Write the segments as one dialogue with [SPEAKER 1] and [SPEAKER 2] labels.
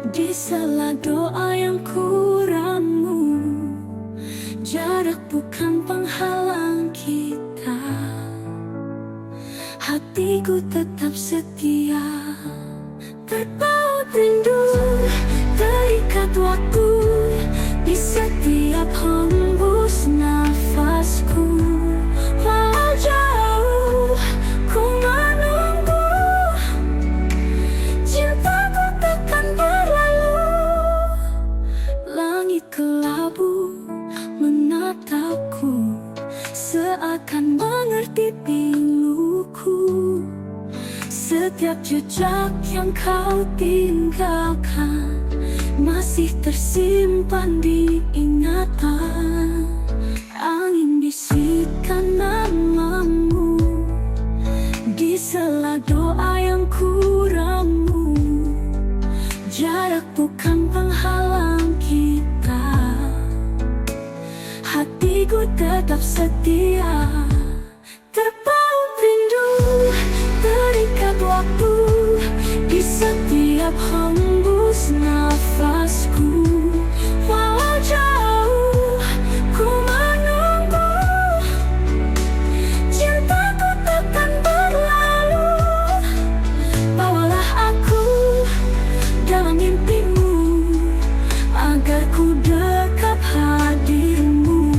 [SPEAKER 1] Di sela doa yang kuramu, jarak bukan penghalang kita. Hatiku tetap setia, terpaut rindu, terikat waktu di setiap hembus nafasku. Walau jauh ku menunggu, cintaku takkan berlalu. Langit kelabu menatapku, seakan mengerti piluku. Setiap jejak yang kau tinggalkan masih tersimpan di ingatan. Angin bisikkan namamu di sela doa yang kuramu. Jarak bukan penghalang kita, hatiku tetap setia. Terpaut rindu, terikat waktu di setiap hembus nafasku. Walau jauh ku menunggu, cintaku takkan berlalu. Bawalah aku dalam mimpimu, agar ku dekat hadirmu.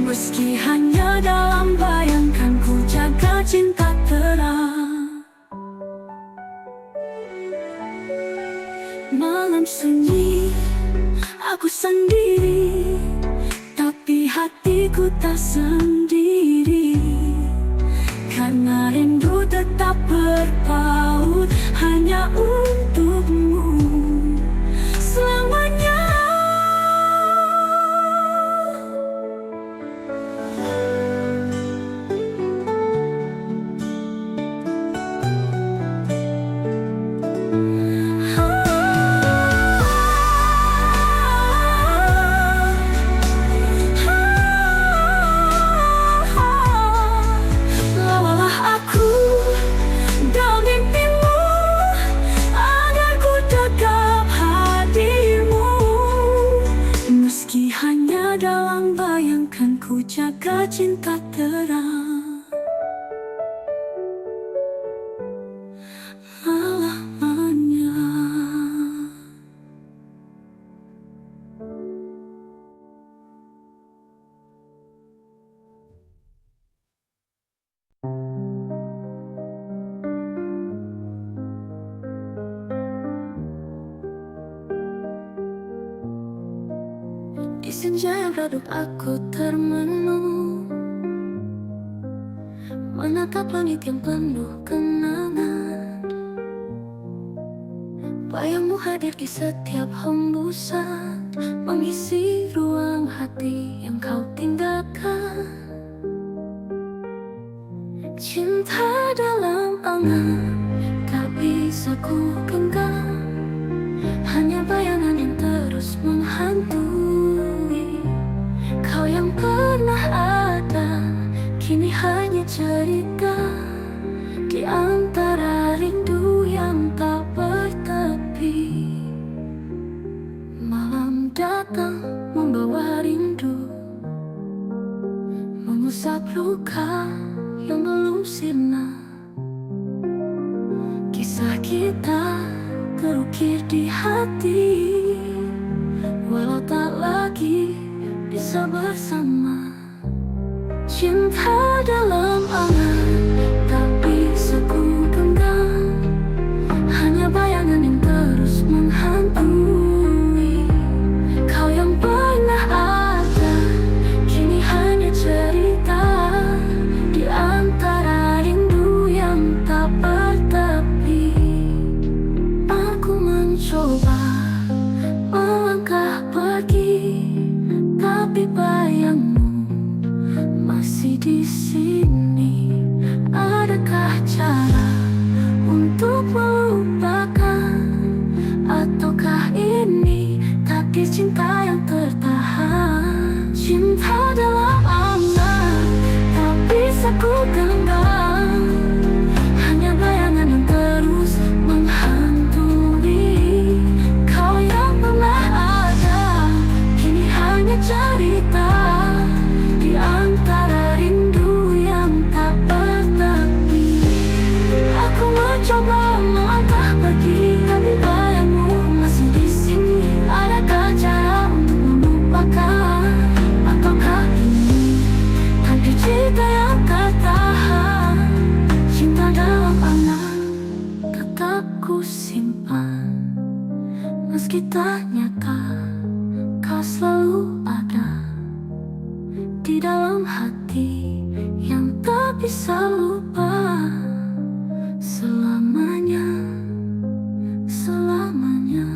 [SPEAKER 1] Meski hanya dalam bayangkan, ku jaga cinta terang. Malam sunyi, aku sendiri, tapi hatiku tak sendiri. Karena rindu tetap berpaut hanya untukmu selamanya. Hanya dalam bayangkan, ku jaga cinta terang selamanya. Di senja yang redup aku termenung, menatap langit yang penuh kenangan. Bayangmu hadir di setiap hembusan, mengisi ruang hati yang kau tinggalkan. Cinta dalam angan tak bisa ku genggam, hanya bayangan yang terus menghantui. Kau yang pernah ada, kini hanya cerita di antara rindu yang tak bertepi. Malam datang membawa rindu, mengusap luka yang belum sirna. Kisah kita terukir di hati, walau tak lagi bisa bersama. Cinta dalam angan tak bisa ku genggam, hanya bayangan yang terus menghantui. Kau yang pernah ada, kini hanya cerita di antara rindu yang tak bertepi. Aku mencoba melangkah pergi, tapi bayangmu masih di sini. depan. Meski tak nyata, kau selalu ada di dalam hati yang tak bisa lupa. Selamanya, selamanya.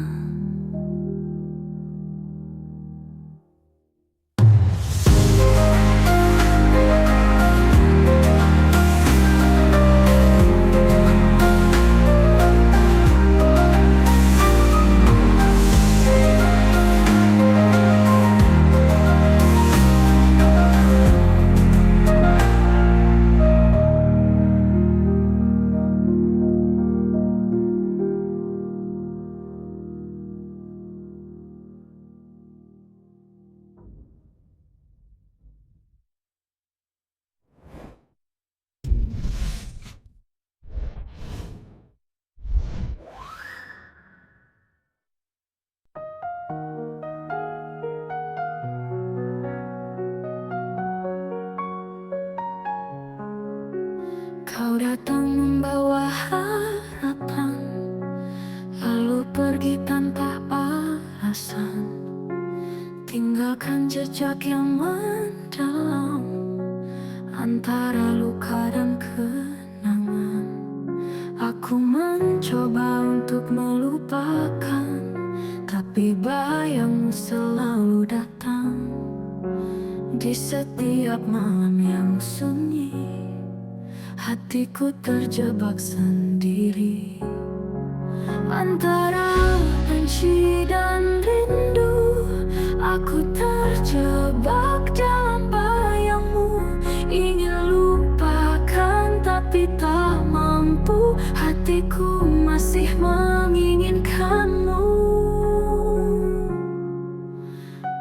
[SPEAKER 1] Kau datang membawa harapan, lalu pergi tanpa alasan, tinggalkan jejak yang mendalam antara luka dan kenangan. Aku mencoba untuk melupakan, tapi bayangmu selalu datang di setiap malam yang sunyi. Hatiku terjebak sendiri antara benci dan rindu. Aku terjebak dalam bayangmu, ingin lupakan tapi tak mampu. Hatiku masih menginginkanmu,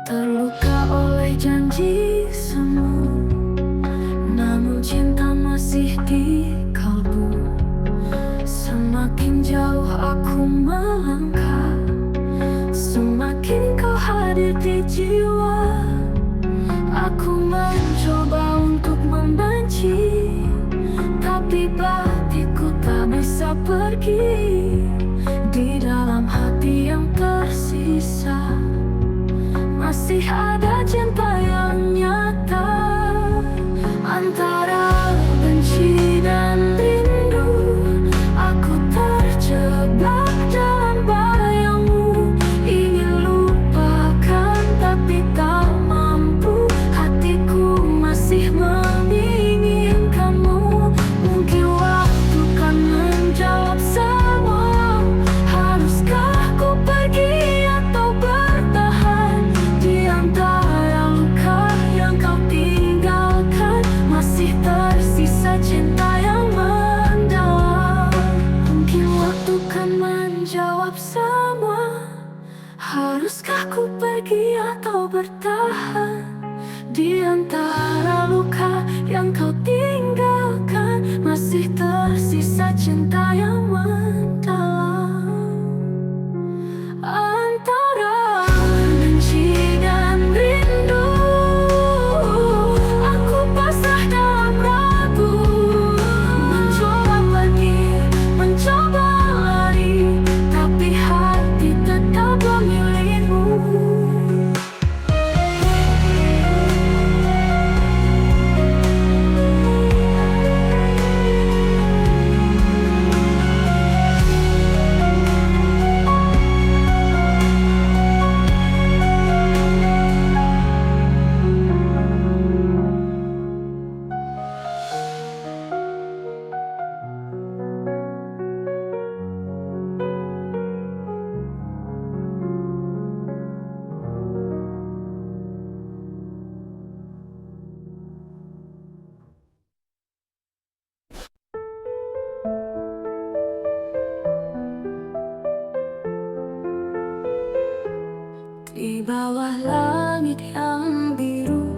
[SPEAKER 1] terluka oleh janji semu, namun cinta masih di kalbu. Semakin jauh aku melangkah, semakin kau hadir di jiwa. Aku mencoba untuk membenci, tapi batinku tak bisa pergi. Di dalam hati yang tersisa masih ada cinta yang nyata. Antara benci dan rindu, aku terjebak dalam bayangmu, ingin lupakan tapi tak mampu. Hatiku masih menginginkanmu. Mungkin waktu kan menjawab semua. Haruskah ku pergi atau bertahan di antara luka yang kau tinggalkan? Masih tersisa cinta yang mendalam. Mungkin waktu kan menjawab semua. Haruskah ku pergi atau bertahan di antara luka yang kau tinggalkan? Masih tersisa cinta yang mendalam. Antara benci dan rindu, aku pasrah dalam ragu. Mencoba pergi, mencoba lari, tapi hati tetap memilihmu. Di bawah langit yang biru,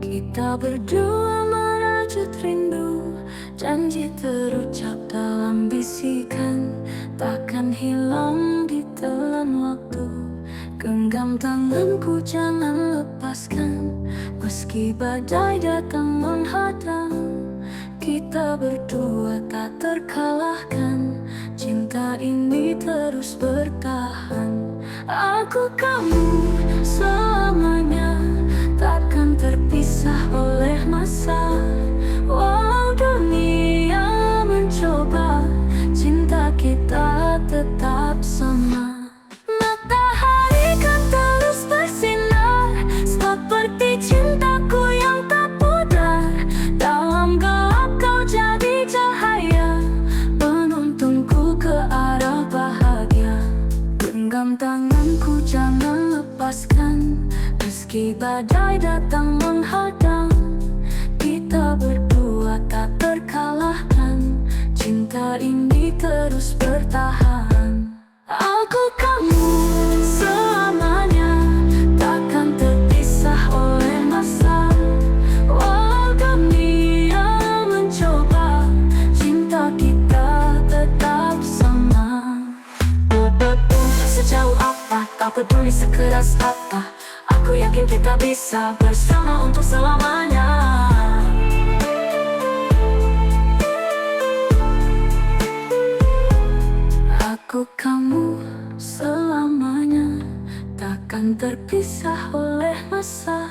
[SPEAKER 1] kita berdua merajut rindu. Janji terucap dalam bisikan, takkan hilang ditelan waktu. Genggam tanganku, jangan lepaskan, meski badai datang menghadang. Kita berdua tak terkalahkan, cinta ini terus bertahan. Aku kamu selamanya, takkan terpisah oleh masa. Walau dunia mencoba, cinta kita tetap sama. Matahari kan terus bersinar, seperti cintaku yang tak pudar. Dalam gelap kau jadi cahaya, penuntunku ke arah bahagia. Genggam tanganku jangan lepaskan, meski badai datang menghadang. Kita berdua tak terkalahkan, cinta ini terus bertahan. Aku kamu selamanya, takkan terpisah oleh masa. Walau dunia mencoba, cinta kita tetap sama. Sejauh apa, tak peduli sekeras apa, aku yakin kita bisa bersama untuk selamanya. Aku kamu selamanya, takkan terpisah oleh masa.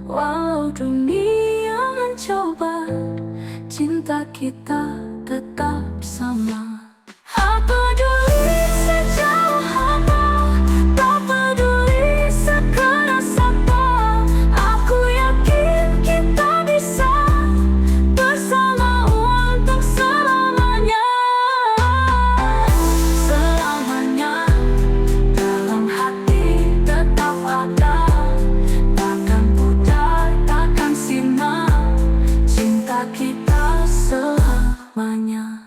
[SPEAKER 1] Walau dunia mencoba, cinta kita tetap sama. Tak peduli sejauh apa, tak peduli sekeras apa, aku yakin kita bisa bersama untuk selamanya. Selamanya dalam hati tetap ada, takkan pudar, takkan sirna, cinta kita selamanya.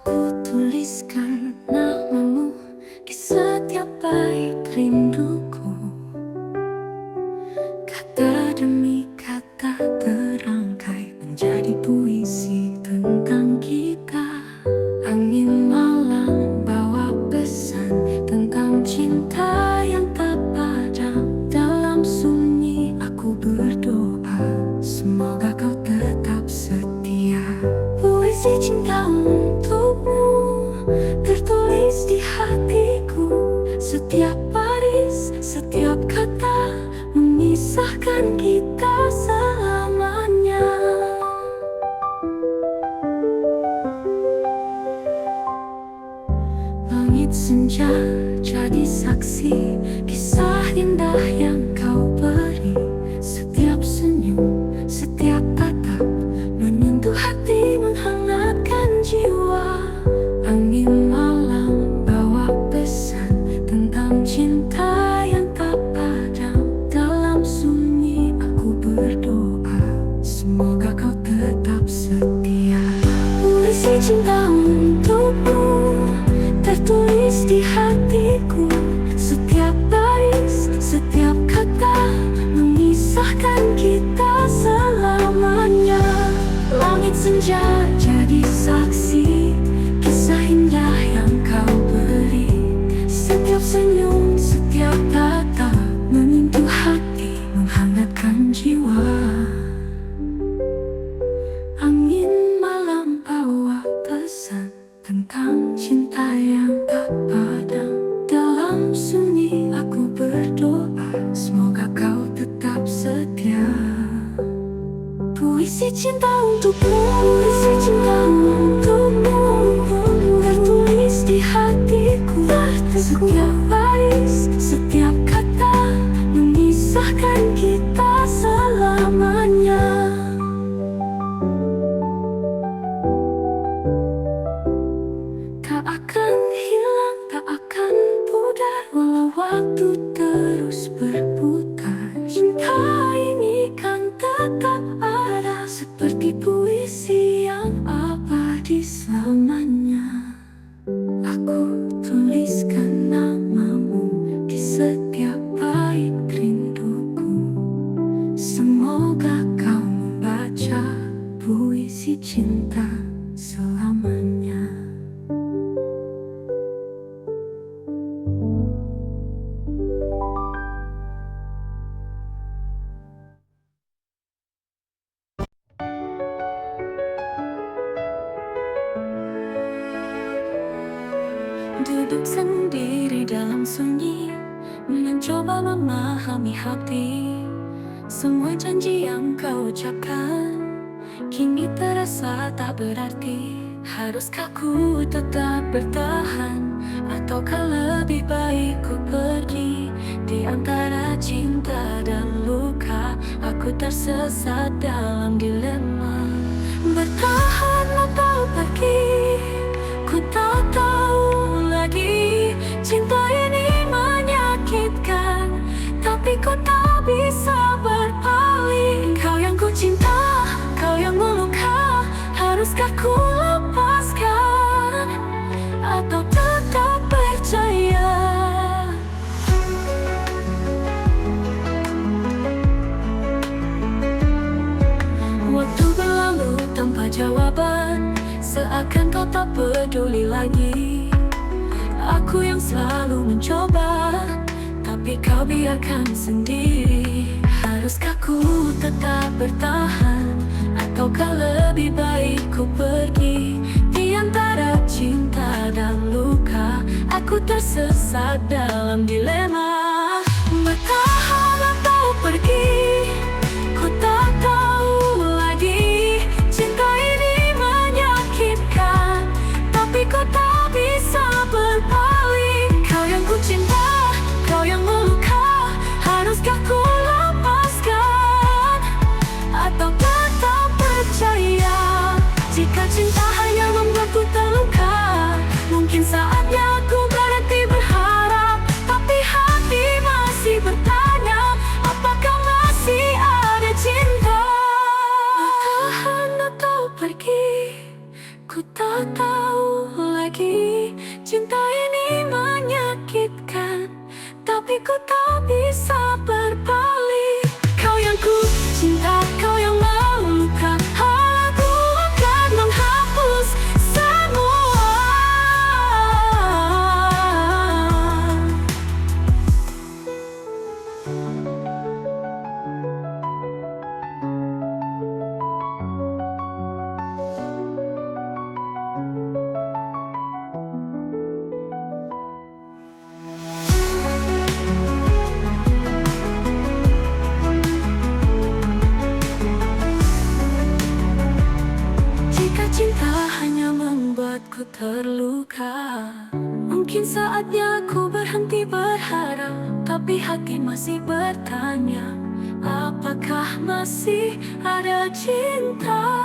[SPEAKER 1] Aku tuliskan namamu di setiap bait rinduku. Kata demi kata terangkai menjadi puisi tentang kita. Angin malam bawa pesan tentang cinta yang tak padam. Dalam sunyi aku berdoa, semoga kau tetap setia. Puisi cinta untukmu tertulis di hatiku. Setiap baris, setiap kata memisahkan kita selamanya. Langit senja jadi saksi kisah indah yang kau beri. Setiap senyum, setiap tatap menyentuh hati, menghangatkan jiwa. Angin malam bawa pesan tentang cinta yang tak padam. Dalam sunyi aku berdoa, semoga kau tetap setia. Puisi cinta untukmu tertulis di hatiku. Setiap baris, setiap kata memisahkan kita selamanya. Langit senja jadi saksi kisah indah yang kau beri. Setiap senyum, setiap tatap menyentuh hati, menghangatkan jiwa. Angin malam bawa pesan tentang cinta yang tak padam. Dalam sunyi aku berdoa, semoga kau tetap setia. Puisi cinta untukmu, puisi cinta untukmu tertulis di hatiku. Setiap baris, setiap kata memisahkan kita selamanya. Tak akan hilang, tak akan pudar, walau waktu terus berputar. Cinta ini kan tetap ada, seperti puisi Duduk sendiri dalam sunyi, mencoba memahami hati. Semua janji yang kau ucapkan kini terasa tak berarti. Haruskah ku tetap bertahan, ataukah lebih baik ku pergi? Di antara cinta dan luka, aku tersesat dalam dilema. Bertahan atau pergi, ku tak tahu lagi. Cinta ini menyakitkan, tapi ku tak bisa berpaling. Kau yang ku cinta, kau yang meluka. Haruskah ku lepaskan, atau tetap percaya? Waktu berlalu tanpa jawaban, seakan kau tak peduli lagi. Aku yang selalu mencoba, tapi kau biarkan sendiri. Haruskah ku tetap bertahan, ataukah lebih baik ku pergi? Di antara cinta dan luka, aku tersesat dalam dilema. Bertahan atau pergi, ku tak tahu lagi. Cinta ini menyakitkan, tapi ku tak bisa berpaling. Kau yang ku cinta, kau yang meluka. Haruskah ku lepaskan, atau tetap percaya? Jika cinta hanya membuatku terluka, mungkin saatnya aku berhenti berharap. Tapi hati masih bertanya, apakah masih ada cinta? Bertahan atau pergi, ku tak tahu lagi. Cinta ini menyakitkan, tapi ku tak bisa berpaling. Kau yang ku cinta, kau yang meluka. Aku akan menghapus semua. Jika cinta hanya membuatku terluka, mungkin saatnya aku berhenti berharap. Tapi hati masih bertanya, apakah masih ada cinta?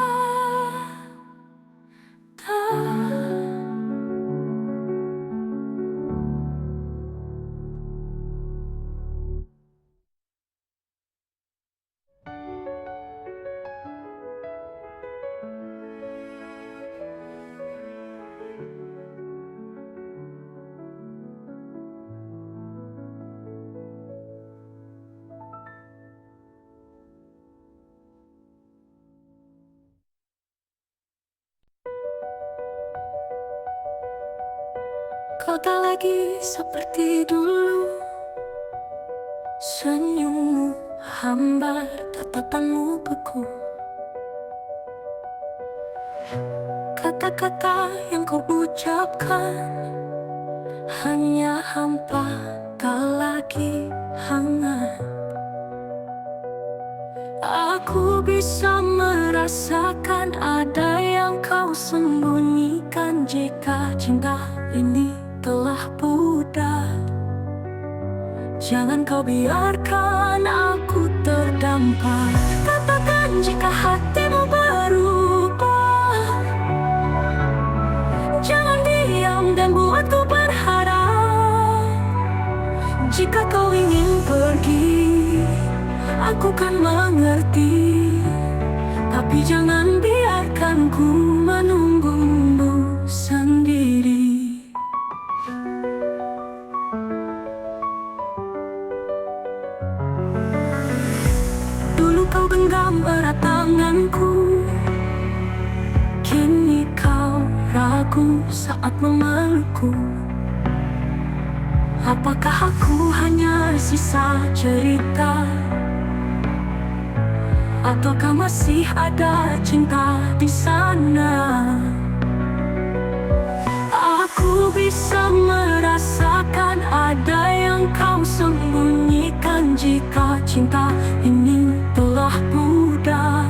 [SPEAKER 1] Kau tak lagi seperti dulu, senyummu hambar, tatapanmu beku. Kata-kata yang kau ucapkan hanya hampa, tak lagi hangat. Aku bisa merasakan ada yang kau sembunyikan. Jika cinta ini telah pudar, jangan kau biarkan aku terdampar. Katakan jika hatimu berubah, jangan diam dan buatku berharap. Jika kau ingin pergi, aku kan mengerti. Tapi jangan biarkan ku menunggumu sendiri. Dulu kau genggam erat tanganku, kini kau ragu saat memelukku. Apakah aku hanya sisa cerita, ataukah masih ada cinta di sana? Aku bisa kau sembunyikan jika cinta ini telah pudar?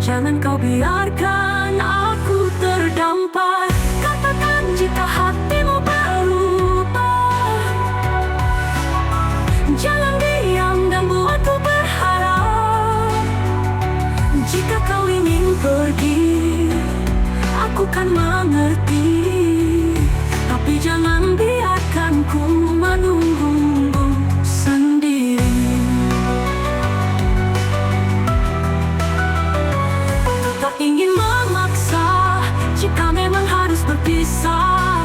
[SPEAKER 1] Jangan kau biarkan aku terdampar. Katakan jika hatimu berubah. Jangan diam dan buatku berharap. Jika kau ingin pergi, aku kan mengerti. Tapi jangan biarkan ku menunggu sendiri. Tak ingin memaksa jika memang harus berpisah.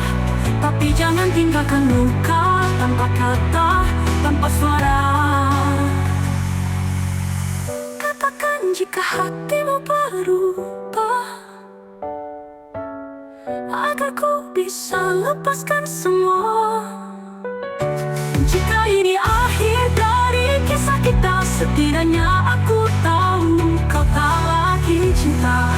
[SPEAKER 1] Tapi jangan tinggalkan luka tanpa kata, tanpa suara. Katakan jika hatimu berubah, agar ku bisa lepaskan semua. Jika ini akhir dari kisah kita, setidaknya aku tahu kau tak lagi cinta.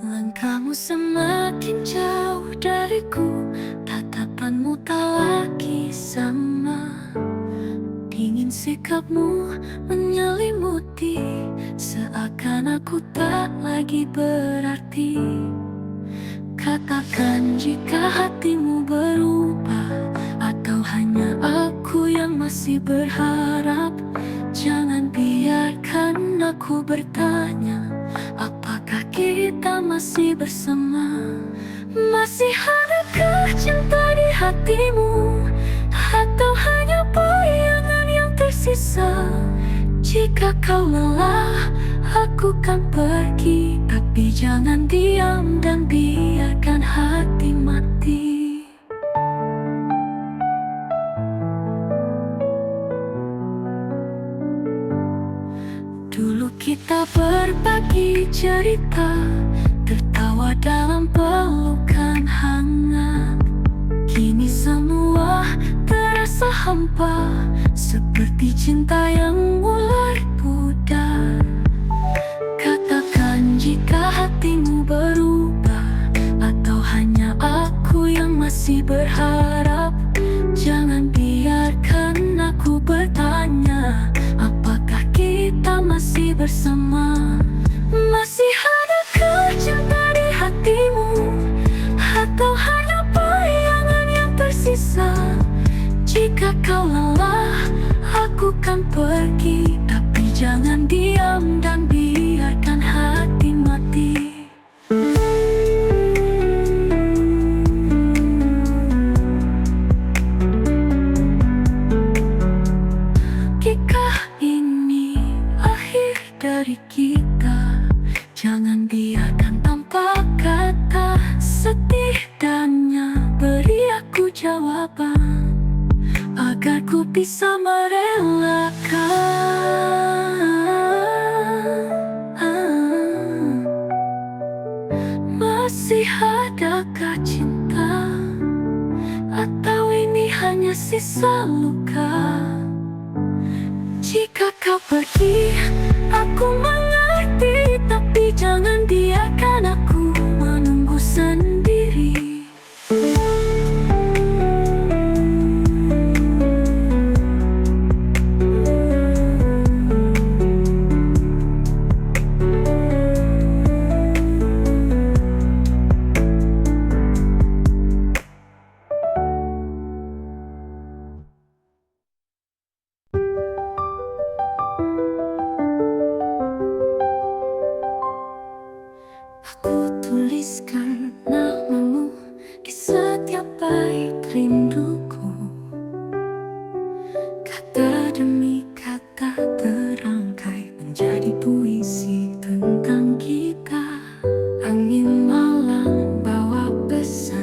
[SPEAKER 1] Langkahmu semakin jauh dariku, tatapanmu tak lagi sama. Dingin sikapmu menyelimuti, seakan aku tak lagi berarti. Katakan jika hatimu berubah, atau hanya aku yang masih berharap. Jangan biarkan aku bertanya, apakah kita masih bersama? Masih adakah cinta di hatimu, atau hanya bayangan yang tersisa? Jika kau lelah, aku kan pergi. Tapi jangan diam dan biarkan hati mati. Dulu kita berbagi cerita, tertawa dalam pelukan hangat. Kini semua terasa hampa, seperti cinta yang mulai pudar. Katakan jika hatimu berubah, atau hanya aku yang masih berharap. Jangan biarkan aku bertanya, apakah kita masih bersama? Masih adakah cinta di hatimu, atau hanya bayangan yang tersisa? Jika kau lelah, aku kan pergi. Tapi jangan diam dan biarkan hati mati. Jika ini akhir dari kita, jangan biarkan tanpa kata. Setidaknya beri aku jawaban, agar ku bisa merelakan. Masih adakah cinta, atau ini hanya sisa luka? Jika kau pergi, aku mengerti. Tapi jangan biarkan aku menunggu sendiri. Aku tuliskan namamu di setiap bait rinduku. Kata demi kata terangkai menjadi puisi tentang kita. Angin malam bawa pesan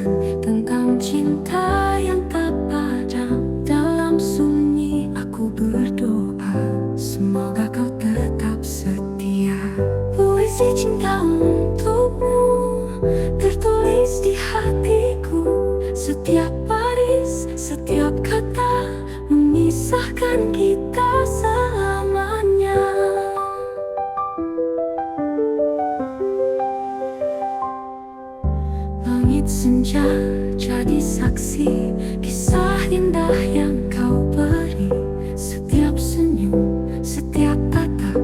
[SPEAKER 1] Langit senja jadi saksi kisah indah yang kau beri. Setiap senyum, setiap tatap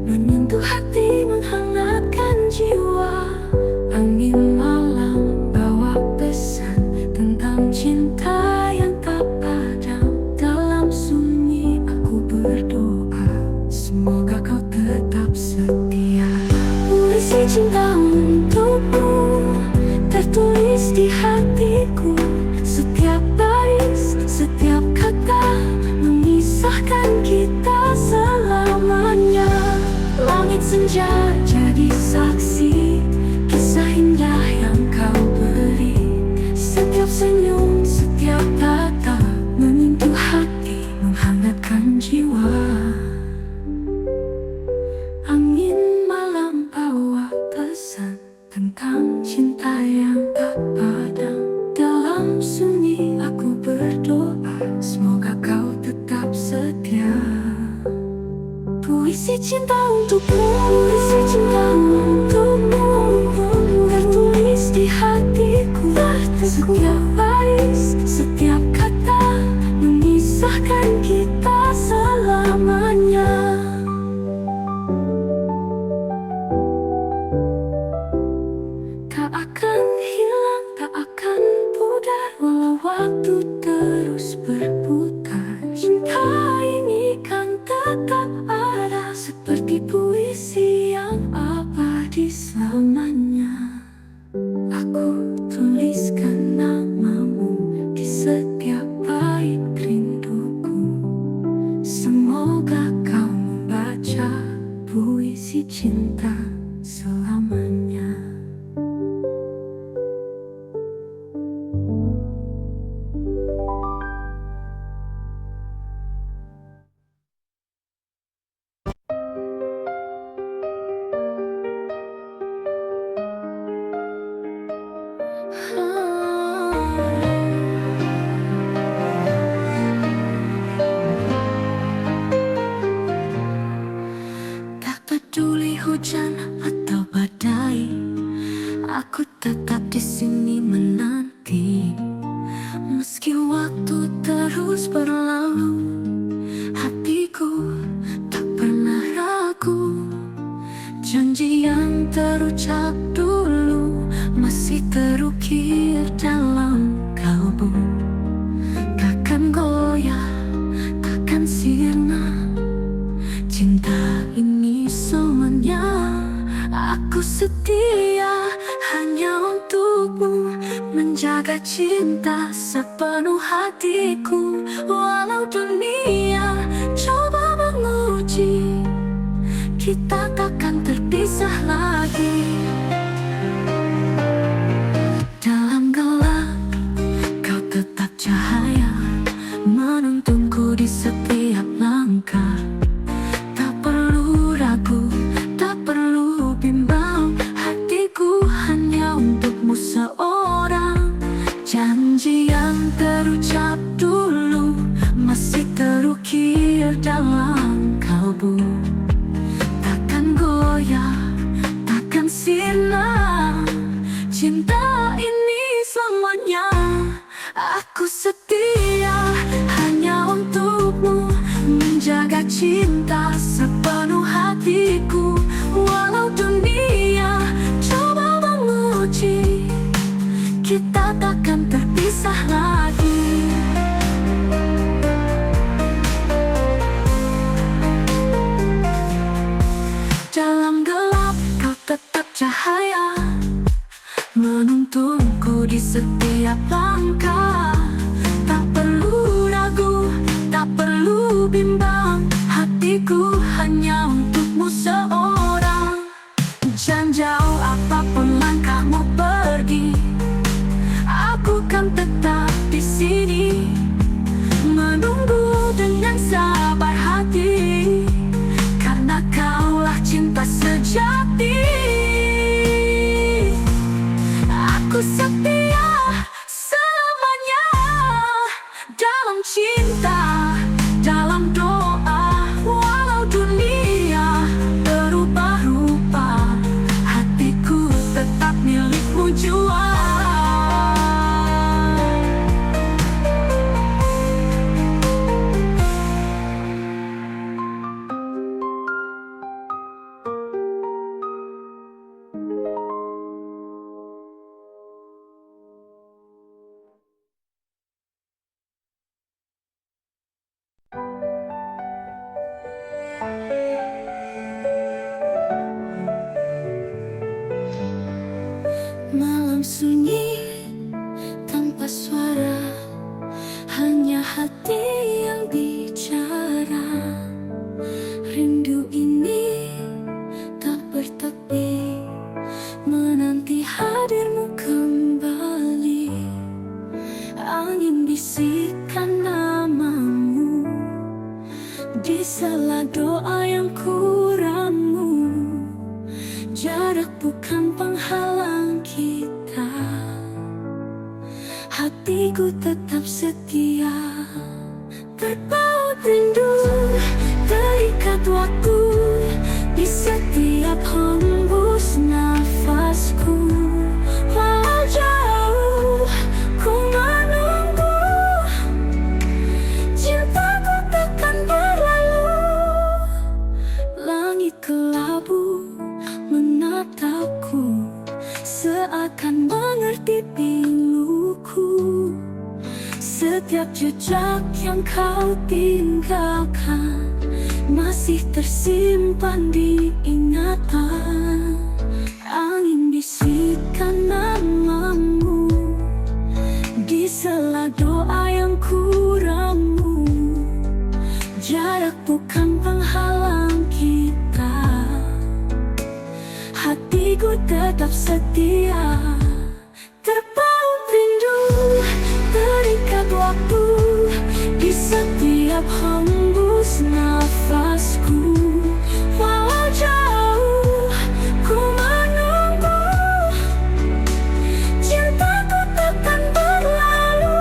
[SPEAKER 1] menyentuh hati, menghangatkan jiwa. Angin malam bawa pesan tentang cinta yang tak padam. Dalam sunyi aku berdoa, semoga kau tetap setia. Puisi cinta untukmu tertulis di hatiku. Setiap baris, setiap kata memisahkan kita selamanya. Langit senja jadi saksi kisah indah yang kau beri. Setiap senyum, setiap kata menyentuh hati, menghangatkan jiwa. Angin malam bawa pesan tentang cinta yang tak padam. Dalam sunyi aku berdoa, semoga kau tetap setia. Puisi cinta untukmu, puisi cinta untukmu, tertulis di hatiku. Setiap baris, setiap kata memisahkan kita selamanya. Tak akan hilang, tak akan pudar, walau waktu terus berputar. Cinta ini kan tetap ada, seperti puisi yang abadi selamanya. Aku tuliskan namamu di setiap bait rinduku. Semoga kau membaca puisi cinta selamanya. Tak peduli hujan atau badai, aku tetap di sini menanti. Meski waktu terus berlalu, hatiku tak pernah ragu. Janji yang terucap dulu masih terukir dalam kalbu. Takkan goyah, takkan sirna, cinta ini selamanya. Aku setia hanya untukmu, menjaga cinta sepenuh hatiku. Walau dunia coba menguji, kita takkan terpisah lagi. Dalam gelap, kau tetap cahaya, menuntunku di setiap langkah. Tak perlu ragu, tak perlu bimbang, hatiku hanya untukmu seorang. Janji yang terucap dulu masih terukir dalam kalbu. Takkan goyah, takkan sirna, cinta ini selamanya. Aku setia hanya untukmu, menjaga cinta sepenuh hatiku. Walau dunia coba menguji, kita takkan terpisah lagi. Dalam gelap kau tetap cahaya, menuntunku di setiap langkah. Tak perlu ragu, tak perlu bimbang, hatiku hanya untukmu seorang. Jangan jauh apapun langkahmu pergi, aku kan tetap di sini, menunggu dengan sabar hati. Karena kaulah cinta sejati. Aku setia selamanya dalam cinta, dalam doa. Walau dunia berubah rupa, hatiku tetap milikmu jua. Malam sunyi tanpa suara, hanya hati yang bicara. Rindu ini tak bertepi, menanti hadirmu kembali. Angin bisikan namamu di sela doa yang kuramu. Jarak bukan penghalang kita, hatiku tetap setia. Terpaut rindu, terikat waktu di setiap hembus nafasku. Walau jauh ku menunggu, cintaku takkan berlalu. Langit kelabu menatapku, seakan mengerti piluku. Setiap jejak yang kau tinggalkan masih tersimpan di ingatan. Angin bisikan namamu di sela doa yang kuramu. Jarak bukan penghalang kita, hatiku tetap setia. Terpaut rindu, terikat waktu di setiap hembus nafasku. Walau jauh ku menunggu, cintaku takkan berlalu.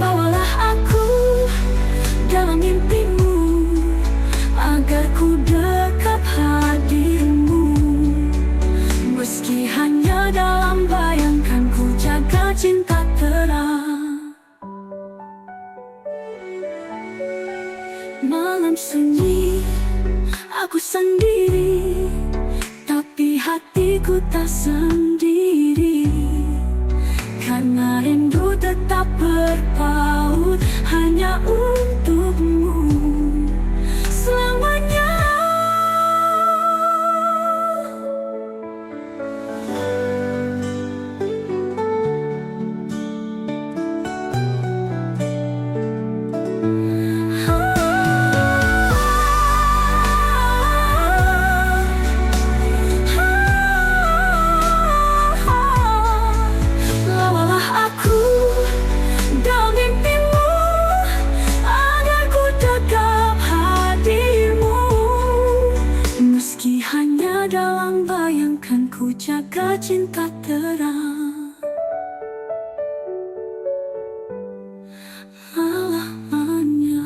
[SPEAKER 1] Bawalah aku dalam mimpimu, agar ku dekat hadirmu. Meski hanya dalam bayangkan, ku jaga cinta terang. Malam sunyi, aku sendiri, tapi hatiku tak sendiri. Karena rindu tetap berpaut hanya untukmu selamanya. Dalam bayangkan, ku jaga cinta terang selamanya.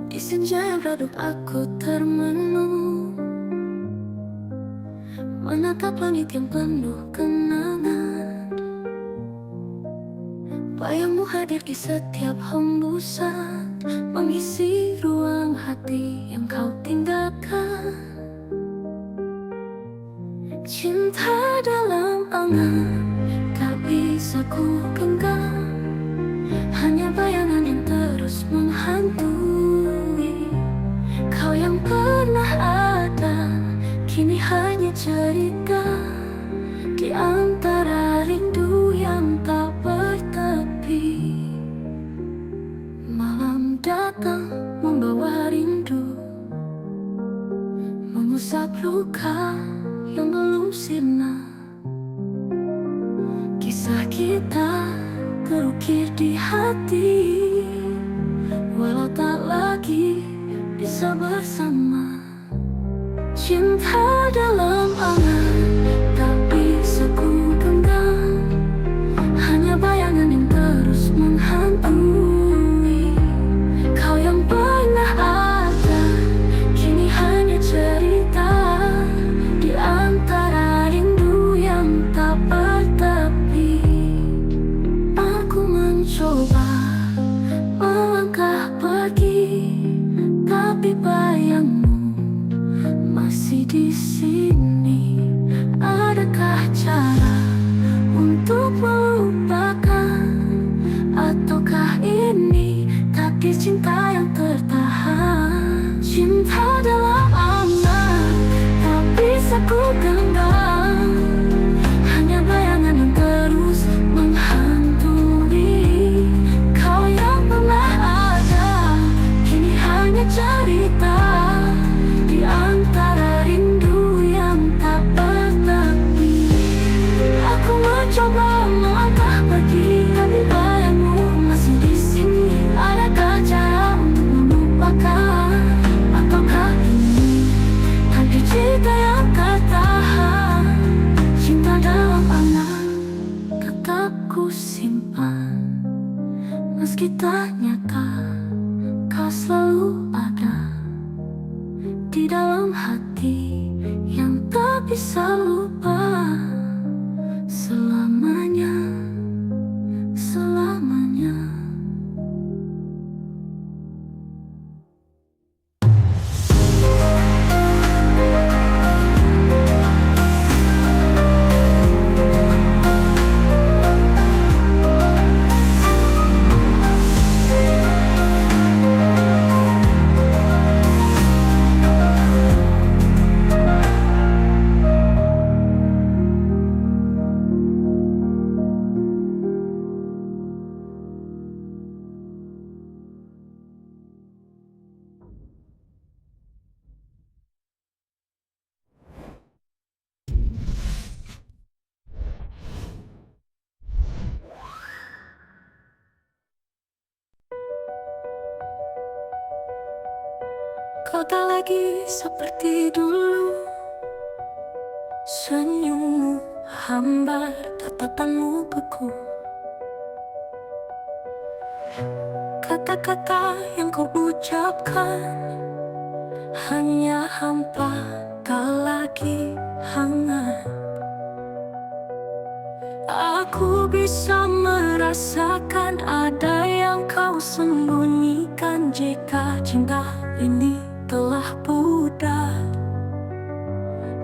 [SPEAKER 1] Di senja yang redup aku termenung, menatap langit yang penuh kenangan. Bayangmu hadir di setiap hembusan, mengisi ruang hati yang kau tinggalkan. Cinta dalam angan tak bisa ku genggam, hanya bayangan yang terus menghantui. Kau yang pernah ada, kini hanya cerita di antara rindu yang tak bertepi. Malam datang membawa rindu, mengusap luka yang belum sirna. Kisah kita terukir di hati, walau tak lagi bisa bersama. Cinta dalam angan tak bisa ku genggam, hanya bayangan yang terus menghantui. Kau yang pernah ada, kini hanya cerita di antara rindu yang tak bertepi. Aku mencoba melangkah pergi, tapi bayangmu masih bisa lupa selamanya, selamanya. Kau tak lagi seperti dulu, senyummu hambar, tatapanmu beku. Kata-kata yang kau ucapkan hanya hampa, tak lagi hangat. Aku bisa merasakan ada yang kau sembunyikan. Jika cinta ini telah pudar,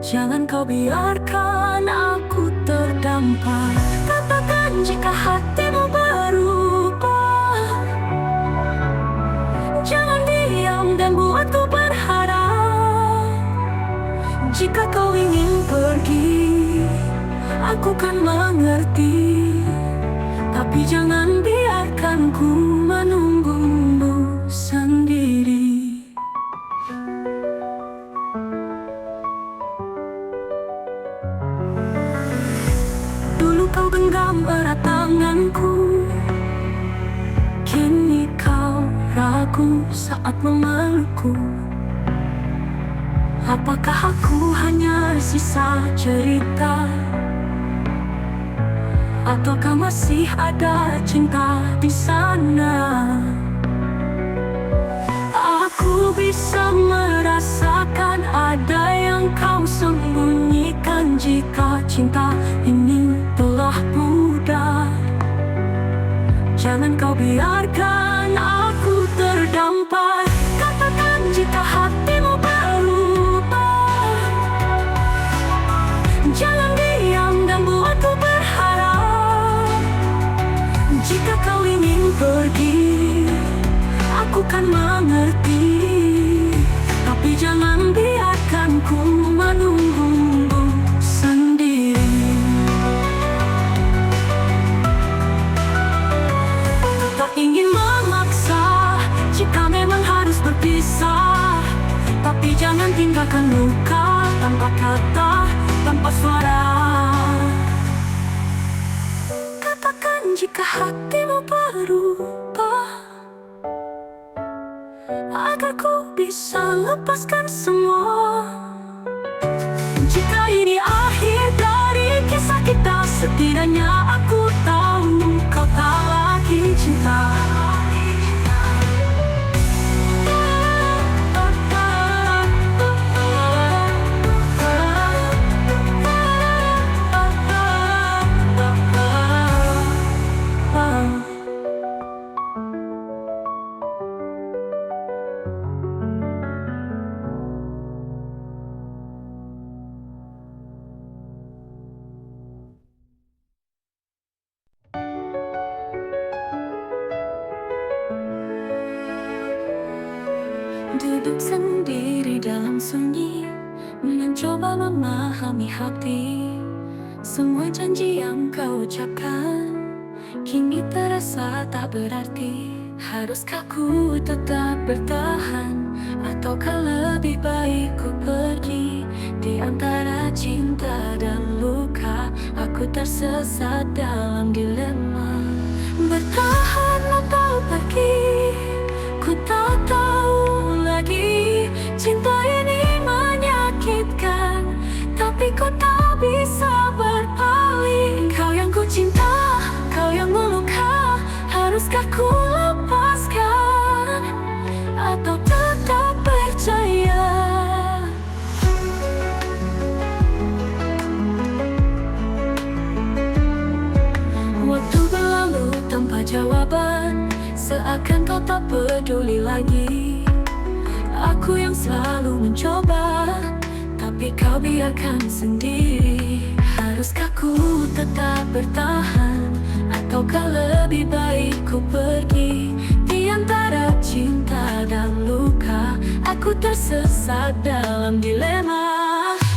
[SPEAKER 1] jangan kau biarkan aku terdampar. Katakan jika hatimu berubah, jangan diam dan buatku berharap. Jika kau ingin pergi, aku kan mengerti, tapi jangan biarkan ku menunggumu sendiri. Dulu kau genggam erat tanganku, kini kau ragu saat memelukku. Apakah aku hanya sisa cerita, ataukah masih ada cinta di sana? Aku bisa merasakan ada yang kau sembunyikan. Jika cinta ini telah pudar, jangan kau biarkan aku terdampar. Katakan jika hatimu berubah, jangan diam dan buatku berharap. Jika kau ingin pergi, aku kan mengerti, tapi jangan biarkan ku menunggumu sendiri. Tak ingin memaksa jika memang harus berpisah, tapi jangan tinggalkan luka tanpa kata, tanpa suara. Katakan jika hatimu berubah, agar ku bisa lepaskan semua. Jika ini akhir dari kisah kita, setidaknya aku tahu kau tak lagi cinta. Duduk sendiri dalam sunyi, mencoba memahami hati. Semua janji yang kau ucapkan kini terasa tak berarti. Haruskah ku tetap bertahan, ataukah lebih baik ku pergi? Di antara cinta dan luka, aku tersesat dalam dilema. Bertahan atau pergi, ku tak tahu lagi. Cinta ini menyakitkan, tapi ku tak bisa berpaling. Kau yang ku cinta, kau yang meluka. Haruskah ku lepaskan, atau tetap percaya? tak peduli lagi. Aku yang selalu mencoba, tapi kau biarkan sendiri. Haruskah ku tetap bertahan, ataukah lebih baik ku pergi? Di antara cinta dan luka, aku tersesat dalam dilema.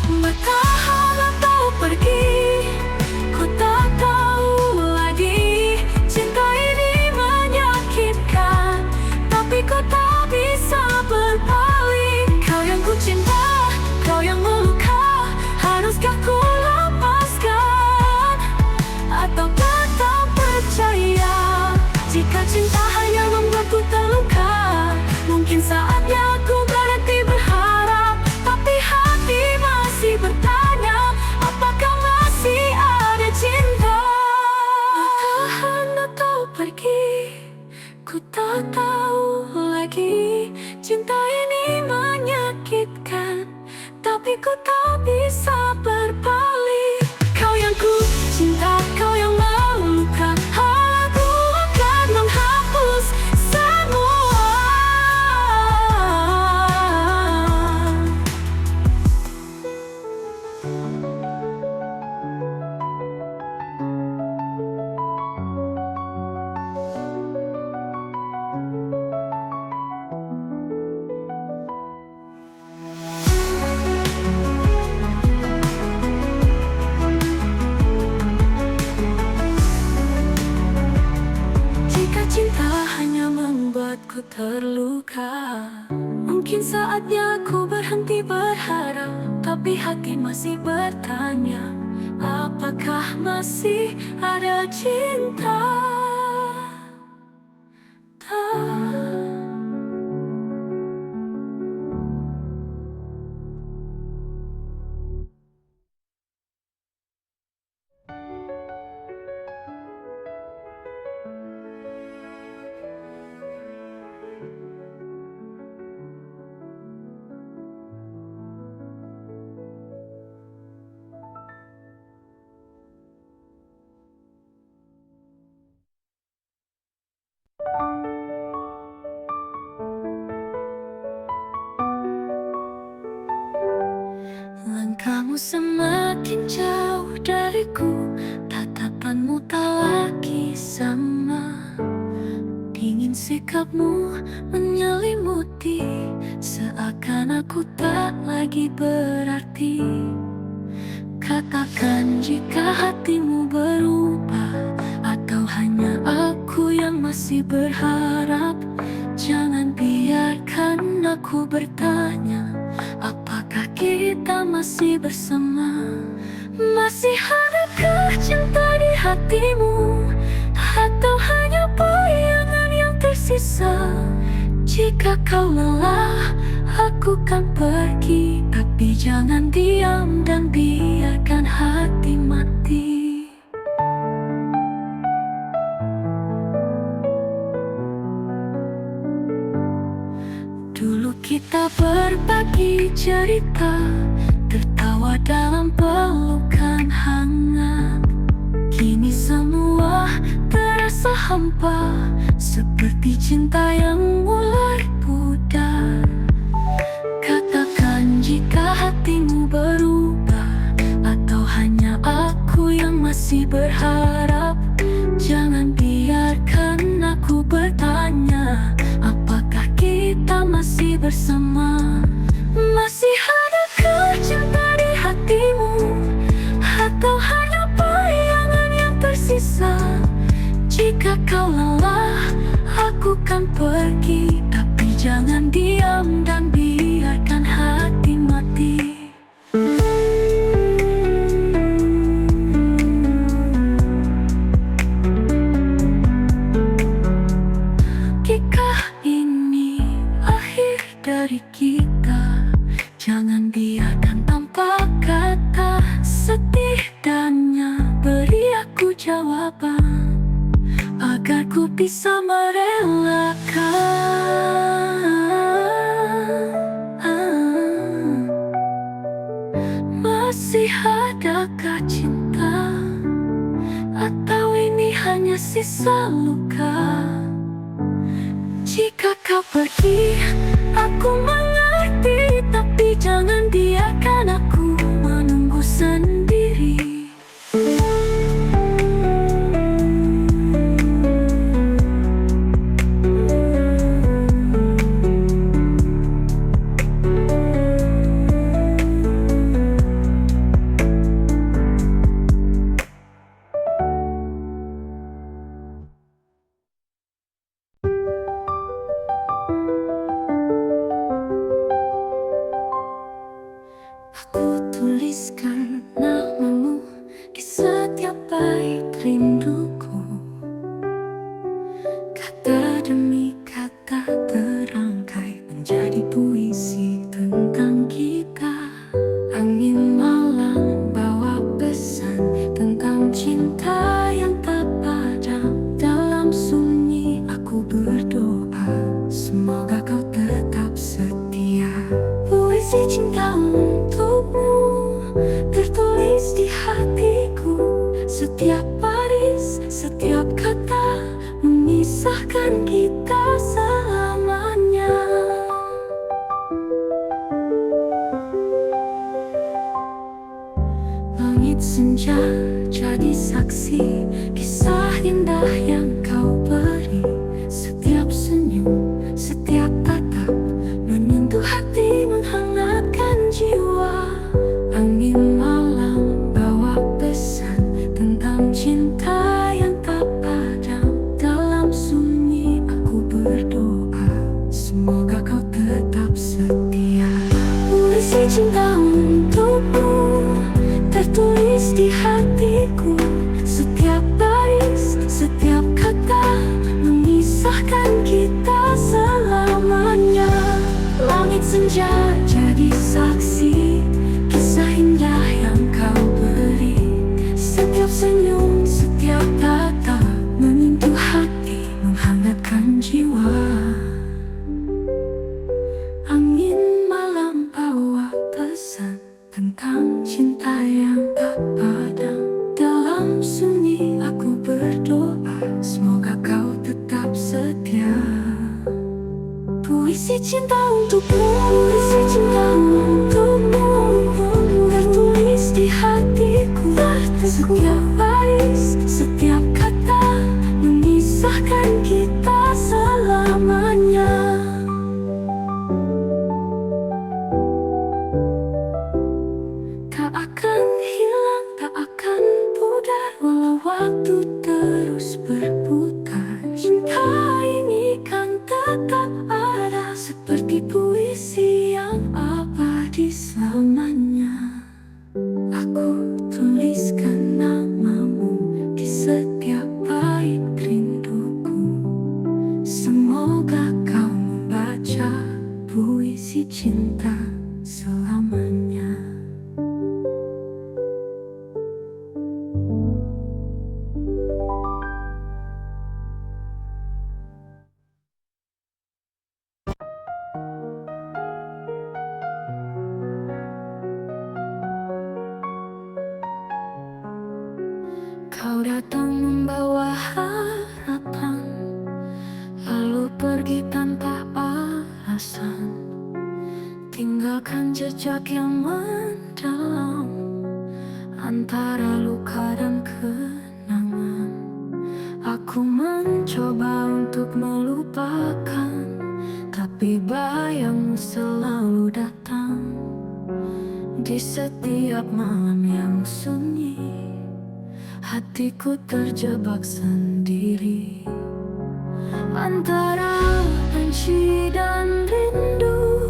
[SPEAKER 1] Bertahan atau pergi, ku tak tahu lagi. Cinta ini menyakitkan, tapi kau tak bisa berbalik. Kau yang ku cinta, kau yang meluka. Haruskah ku lepaskan, atau tetap percaya? Jika cinta hanya membuatku terluka, mungkin saatnya aku berhenti berharap. Tapi hati masih bertanya, apakah masih ada cinta? Bertahan atau pergi, ku tak tahu lagi. Cinta ini menyakitkan, tapi ku tak bisa berbalik. Kau yang ku cinta, kau yang meluka. Aku akan menghapus semua. Jika cinta hanya membuatku terluka, mungkin saatnya aku berhenti berharap. Tapi hati masih bertanya, apakah masih ada cinta? Langkahmu semakin jauh dariku, tatapanmu tak lagi sama. Dingin sikapmu menyelimuti, seakan aku tak lagi berarti. Katakan jika hatimu berubah, atau hanya aku yang masih berharap. Jangan biarkan aku bertanya, apakah kita masih bersama? Masih adakah cinta di hatimu, atau hanya bayangan yang tersisa? Jika kau lelah, aku kan pergi. Tapi jangan diam dan biarkan hati mati. Dulu kita berbagi cerita, tertawa dalam pelukan hangat. Kini semua terasa hampa, seperti cinta yang mulai pudar. Katakan jika hatimu berubah, atau hanya aku yang masih berharap. Jangan biarkan aku bertanya, apakah kita masih bersama? Masih adakah cinta di hatimu, atau hanya bayangan yang tersisa? Jika kau lelah, aku kan pergi. Tapi jangan diam dan biarkan hati mati. Jika ini akhir dari kita, jangan biarkan tanpa kata. Setidaknya beri aku jawaban, agar ku bisa merelakan. Masih adakah cinta, atau ini hanya sisa luka? Jika kau pergi, aku mengerti, tapi jangan biarkan aku menunggu sendiri. Aku tuliskan namamu di setiap bait rinduku. Kata demi kata terangkai menjadi puisi tentang kita. Angin malam bawa pesan tentang cinta yang tak padam. Dalam sunyi aku berdoa, semoga kau tetap setia. Puisi cinta untukmu tertulis di hatiku. Setiap baris, setiap kata memisahkan kita selamanya. Langit senja jadi saksi kisah indah yang kau beri. Setiap senyum, setiap tatap menyentuh hati, menghangatkan jiwa. Angin malam bawa pesan tentang cinta yang tak padam. Dalam sunyi aku berdoa, semoga kau tetap setia. Puisi cinta untukmu tertulis di hatiku. Setiap baris, setiap kata memisahkan kita selamanya. Langit senja jadi saksi kisah indah yang kau beri. Setiap senyum, setiap kata menyentuh hati, menghangatkan jiwa. Angin malam bawa pesan tentang cinta yang tak padam. Dalam sunyi aku berdoa, semoga kau tetap setia. Puisi cinta untukmu, puisi cinta untukmu tertulis di hatiku. Setiap baris, setiap kata memisahkan kita selamanya. Tak akan hilang, tak akan pudar, walau waktu terus berputar. Cinta ini kan tetap ada, seperti puisi yang abadi selamanya. Aku tuliskan namamu di setiap bait rinduku. Semoga kau membaca puisi cinta selamanya. Kau datang membawa harapan, lalu pergi tanpa alasan. Tinggalkan jejak yang mendalam antara luka dan kenangan. Aku mencoba untuk melupakan, tapi bayangmu selalu datang di setiap malam yang sunyi. Hatiku terjebak sendiri antara benci dan rindu.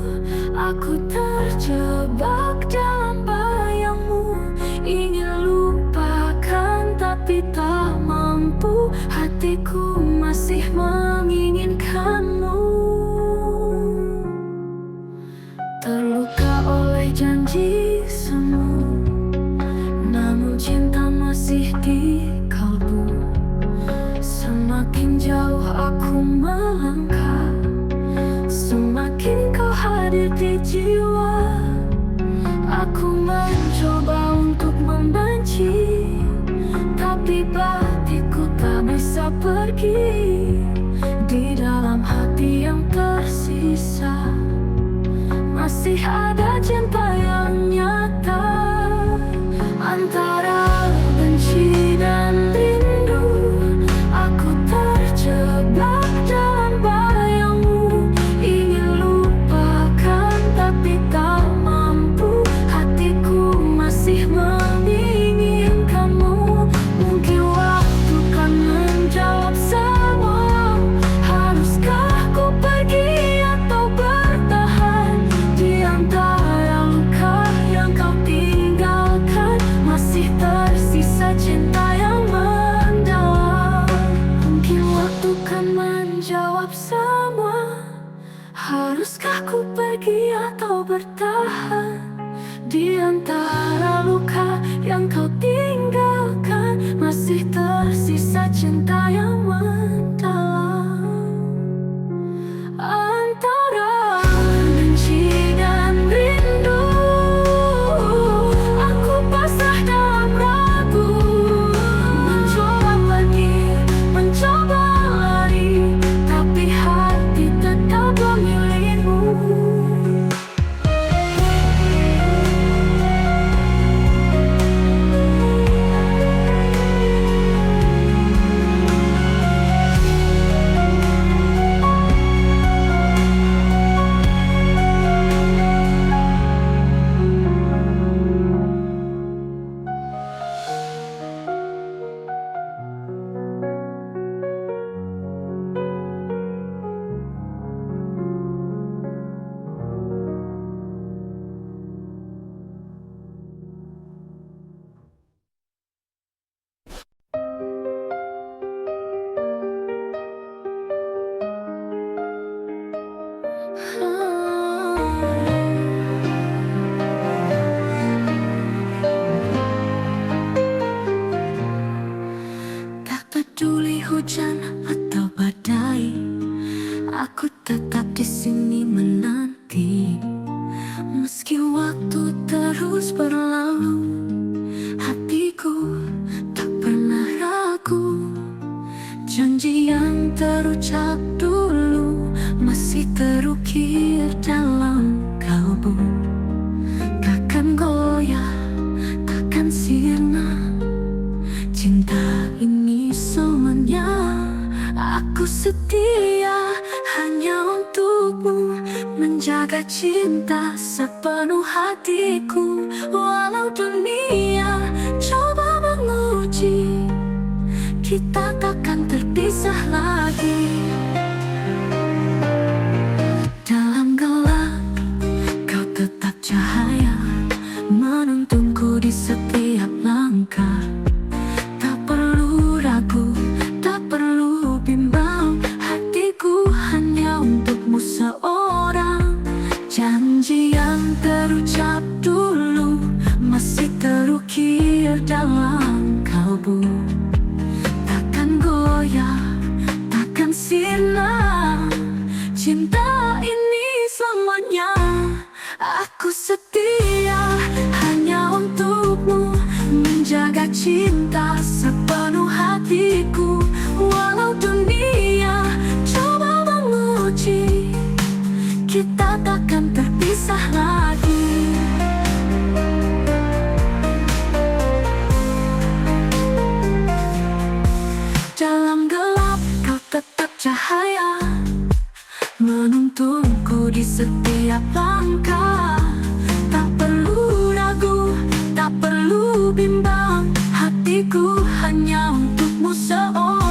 [SPEAKER 1] Aku terjebak dalam bayangmu, ingin lupakan tapi tak mampu. Hatiku masih menginginkanmu. Terluka oleh janji semu, namun cinta masih di kalbu. Semakin jauh aku melangkah, semakin kau hadir di jiwa. Aku mencoba untuk membenci, tapi batinku tak bisa pergi di dalam hati yang masih ada cinta yang nyata. Antara benci dan rindu, aku terjebak dalam bayangmu. Ingin lupakan tapi tak mampu, hatiku masih menginginkanmu. Mungkin waktu kan menjawab semua. Haruskah ku pergi atau bertahan di antara luka yang kau tinggalkan? Masih tersisa cinta yang mendalam. Mungkin waktu kan menjawab semua. Haruskah ku pergi atau bertahan di antara luka yang kau tinggalkan? Masih tersisa cinta yang mendalam. Antara benci dan rindu, aku pasrah dalam ragu. Mencoba pergi, mencoba lari, tapi hati tetap memilihmu. Tak peduli hujan atau badai, aku tetap di sini menanti. Meski waktu terus berlalu, hatiku tak pernah ragu. Janji yang terucap dulu masih terukir dalam kalbu. Takkan goyah, takkan sirna, cinta ini selamanya. Aku setia hanya untukmu, menjaga cinta sepenuh hatiku. Walau dunia coba menguji, kita takkan terpisah lagi. Dalam gelap, kau tetap cahaya, menuntunku di setiap langkah. Tak perlu ragu, tak perlu bimbang, hatiku hanya untukmu seorang. Janji yang terucap dulu masih terukir dalam kalbu. Takkan goyah, takkan sirna, cinta ini selamanya. Aku setia hanya untukmu, menjaga cinta sepenuh hatiku. Walau dunia coba menguji, kita takkan terpisah lagi. Dalam gelap kau tetap cahaya, menuntunku di setiap langkah. Tak perlu ragu, tak perlu bimbang, hatiku hanya untukmu seorang.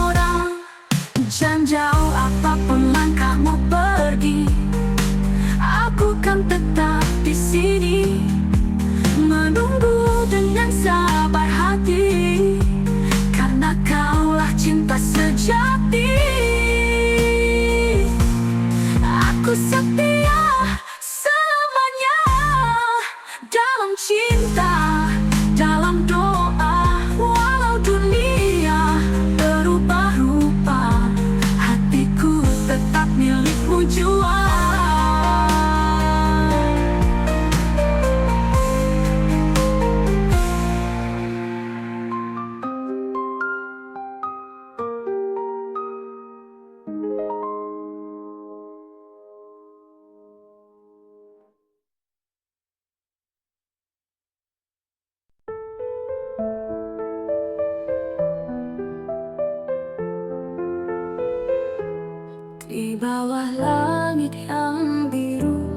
[SPEAKER 1] bawah langit yang biru,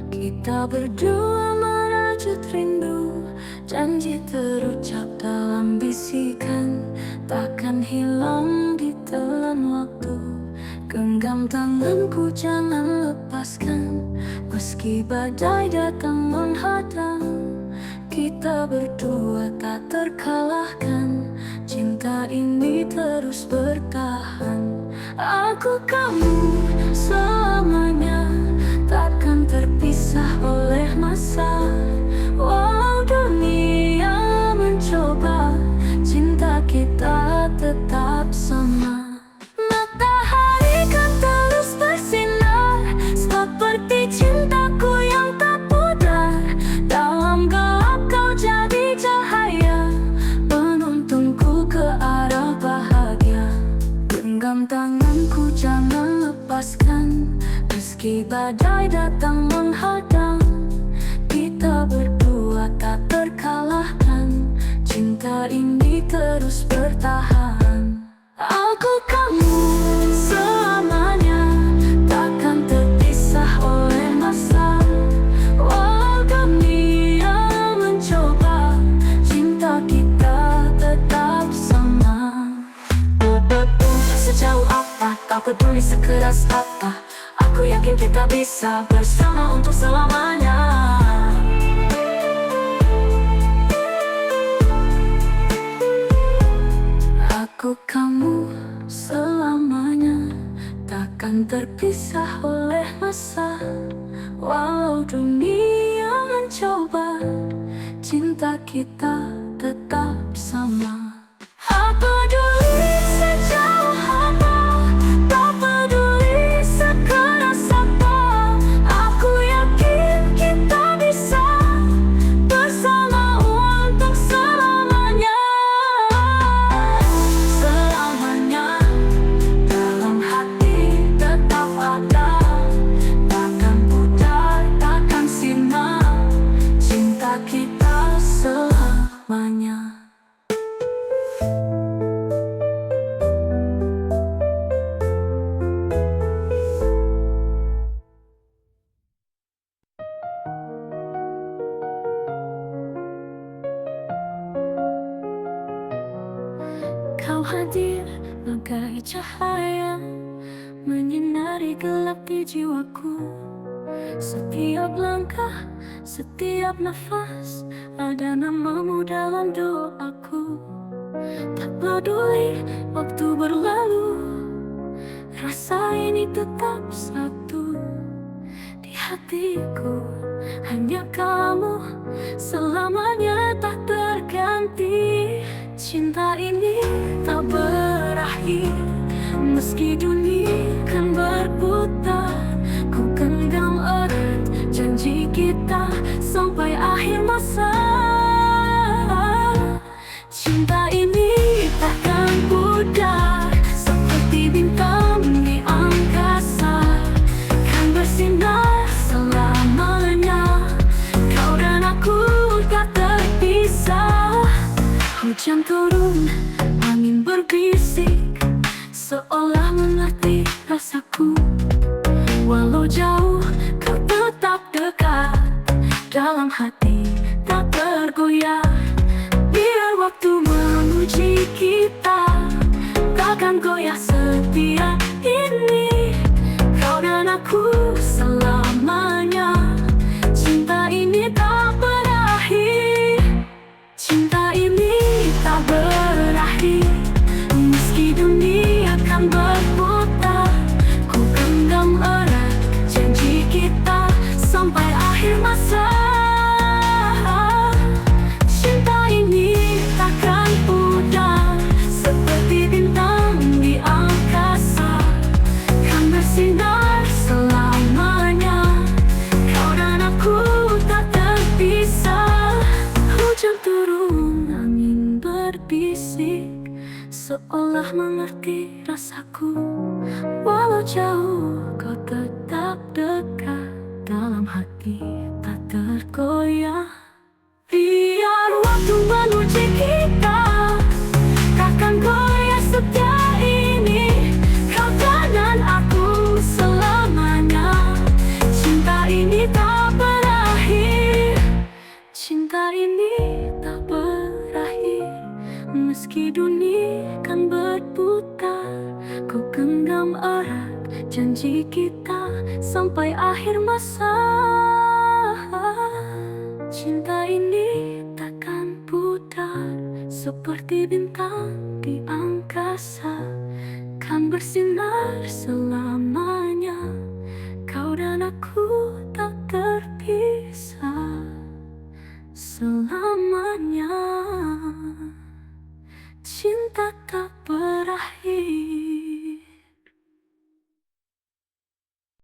[SPEAKER 1] kita berdua merajut rindu. Janji terucap dalam bisikan, takkan hilang ditelan waktu. Genggam tanganku jangan lepaskan, meski badai datang menghadang. Kita berdua tak terkalahkan, cinta ini terus bertahan. Aku kamu selamanya, takkan terpisah oleh masa. Walau dunia mencoba, cinta kita tetap sama. Matahari kan terus bersinar, seperti cintaku yang tak pudar. Dalam gelap kau jadi cahaya, penuntunku ke arah bahagia. Genggam tanganku jangan lepaskan, meski badai datang menghadang. Kita berdua tak terkalahkan, cinta ini terus bertahan. Aku kamu selamanya, takkan terpisah oleh masa. Walau dunia mencoba, cinta kita tetap sama. Sejauh apa, tak peduli sekeras apa, aku yakin kita bisa bersama untuk selamanya. Aku kamu selamanya, takkan terpisah oleh masa. Walau dunia mencoba, cinta kita tetap sama. Tak peduli sejauh apa, tak peduli sekeras apa, aku yakin kita bisa bersama untuk selamanya. Selamanya dalam hati tetap ada, takkan pudar, takkan sirna, cinta kita selamanya. Kau hadir bagai cahaya, menyinari gelap di jiwaku. Setiap langkah, setiap nafas, ada namamu dalam doaku. Tak peduli waktu berlalu, rasa ini tetap satu. Di hatiku hanya kamu, selamanya tak terganti. Cinta ini tak berakhir, meski dunia kan berputar. Ku genggam erat janji kita sampai akhir masa. Cinta ini takkan pudar, seperti bintang di angkasa, kan bersinar selamanya. Kau dan aku tak terpisah. Hujan turun, angin berbisik, seolah mengerti rasaku. Walau jauh, kau tetap dekat, dalam hati tak tergoyah. Biar waktu menguji kita, takkan goyah setia ini. Kau dan aku selamanya, cinta ini tak berakhir. Cinta ini tak berakhir, meski dunia kan berputar. Ku genggam erat janji kita sampai akhir masa. Cinta ini takkan pudar, seperti bintang di angkasa, kan bersinar selamanya. Kau dan aku tak terpisah. Hujan turun, angin berbisik, seolah mengerti rasaku. Walau jauh, kau tetap dekat, dalam hati tak tergoyah. Biar waktu menguji kita, takkan goyah setia ini. Kau dan aku selalu meski dunia kan berputar. Ku genggam erat janji kita sampai akhir masa. Cinta ini takkan pudar, seperti bintang di angkasa, kan bersinar selamanya. Kau dan aku tak terpisah selamanya. Cinta